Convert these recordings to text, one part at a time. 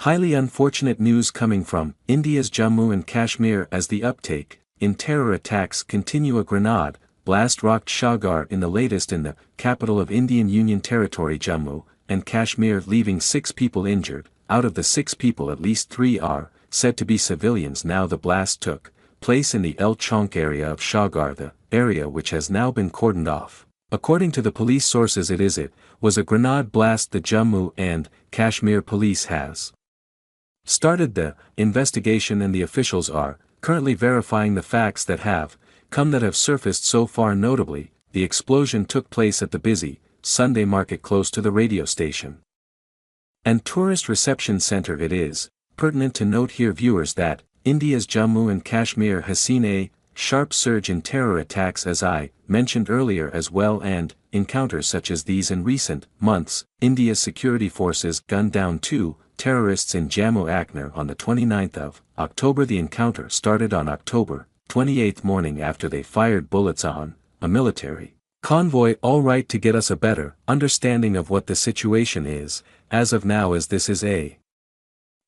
Highly unfortunate news coming from India's Jammu and Kashmir as the uptake in terror attacks continue. A grenade blast rocked Srinagar in the latest in the capital of Indian Union Territory Jammu and Kashmir, leaving 6 people injured. Out of the 6 people, at least 3 are said to be civilians. Now the blast took place in the El Chonk area of Srinagar, the area which has now been cordoned off. According to the police sources, it was a grenade blast. The Jammu and Kashmir police has started the investigation, and the officials are currently verifying the facts that have surfaced so far. Notably, the explosion took place at the busy Sunday market close to the radio station and tourist reception center. It is pertinent to note here, viewers, that India's Jammu and Kashmir has seen a sharp surge in terror attacks, as I mentioned earlier as well, and encounters such as these in recent months. India's security forces gunned down 2 terrorists in Jammu Akner on the 29th of October. The encounter started on October 28th morning after they fired bullets on a military convoy. All right, to get us a better understanding of what the situation is as of now, as this is a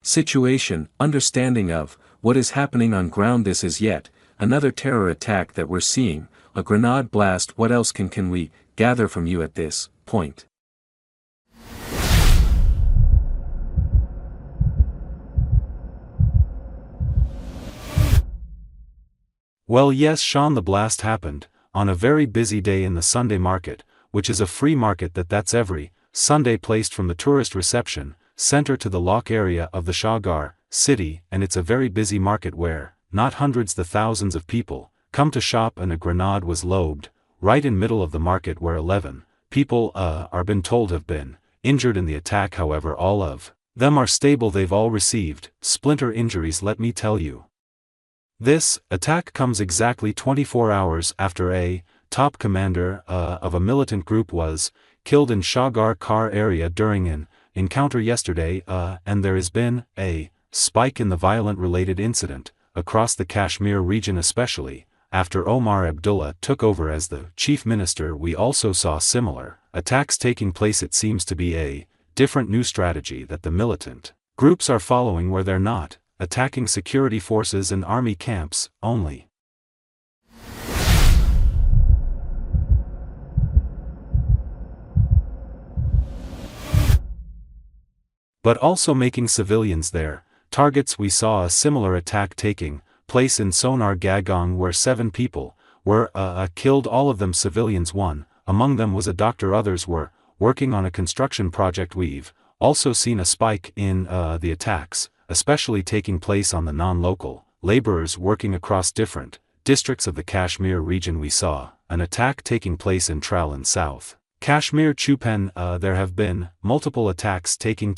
situation understanding of what is happening on ground. This is yet another terror attack that we're seeing, a grenade blast. What else can we gather from you at this point? Well, yes, Sean, the blast happened on a very busy day in the Sunday market, which is a free market that's every Sunday placed from the tourist reception center to the lock area of the Srinagar city, and it's a very busy market where not hundreds the thousands of people come to shop, and a grenade was lobbed right in middle of the market where 11 people are been told have been injured in the attack. However, all of them are stable. They've all received splinter injuries. Let me tell you, this attack comes exactly 24 hours after a top commander of a militant group was killed in Srinagar Car area during an encounter yesterday, and there has been a spike in the violent related incident across the Kashmir region, especially after Omar Abdullah took over as the chief minister. We also saw similar attacks taking place. It seems to be a different new strategy that the militant groups are following, where they're not attacking security forces and army camps only, but also making civilians their targets. We saw a similar attack taking place in Sonar Gagong where 7 people were killed, all of them civilians. One among them was a doctor, others were working on a construction project. We've also seen a spike in the attacks, especially taking place on the non-local laborers working across different districts of the Kashmir region. We saw an attack taking place in Tral in South Kashmir Chupen. There have been multiple attacks taking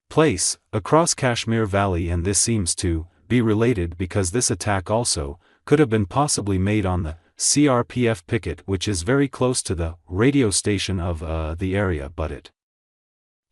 place across Kashmir Valley, and this seems to be related because this attack also could have been possibly made on the CRPF picket, which is very close to the radio station of the area, but it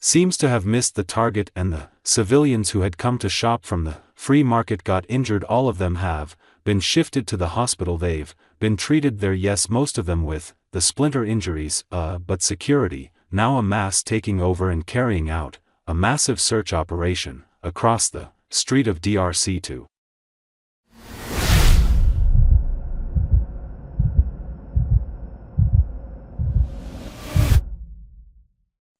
seems to have missed the target, and the civilians who had come to shop from the free market got injured. All of them have been shifted to the hospital. They've been treated there, yes, most of them with the splinter injuries, but security now a mass taking over and carrying out a massive search operation across the street of DRC2.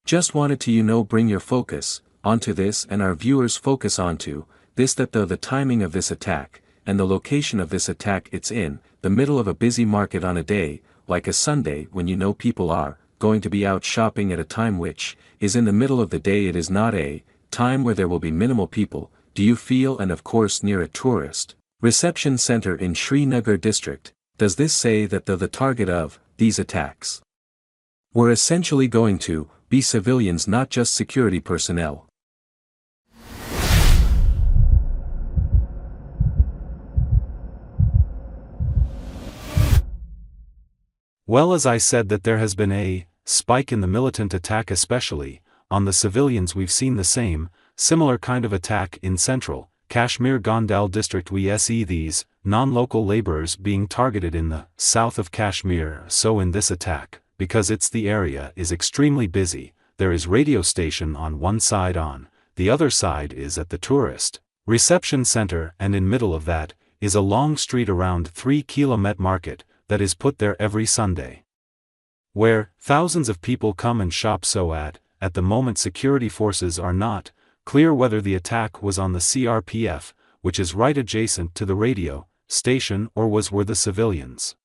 Just wanted to bring your focus onto this, and our viewers focus onto this, that the timing of this attack and the location of this attack, it's in the middle of a busy market on a day like a Sunday, when people are going to be out shopping at a time which is in the middle of the day. It is not a time where there will be minimal people, do you feel? And of course near a tourist reception center in Srinagar district. Does this say that the target of these attacks were essentially going to be civilians, not just security personnel? Well, as I said, that there has been a spike in the militant attack, especially on the civilians. We've seen the similar kind of attack in central Kashmir Gondal district. We see these non-local laborers being targeted in the south of Kashmir. So in this attack, because the area is extremely busy, there is radio station on one side on the other side is at the tourist reception center, and in middle of that is a long street around 3 km market that is put there every Sunday, where thousands of people come and shop. So at the moment security forces are not clear whether the attack was on the CRPF, which is right adjacent to the radio station, or were the civilians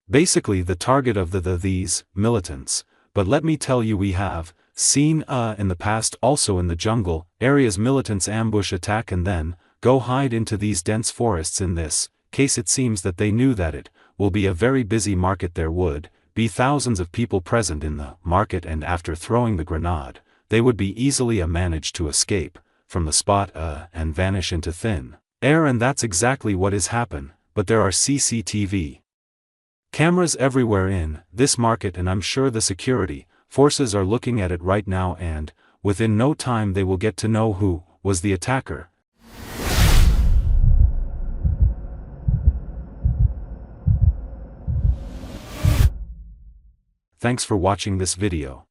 basically the target of these militants. But let me tell you, we have seen in the past also in the jungle areas militants ambush attack and then go hide into these dense forests. In this case it seems that they knew that it will be a very busy market, there would be thousands of people present in the market, and after throwing the grenade they would be easily managed to escape from the spot and vanish into thin air, and that's exactly what has happened. But there are CCTV cameras everywhere in this market, and I'm sure the security forces are looking at it right now, and within no time they will get to know who was the attacker. Thanks for watching this video.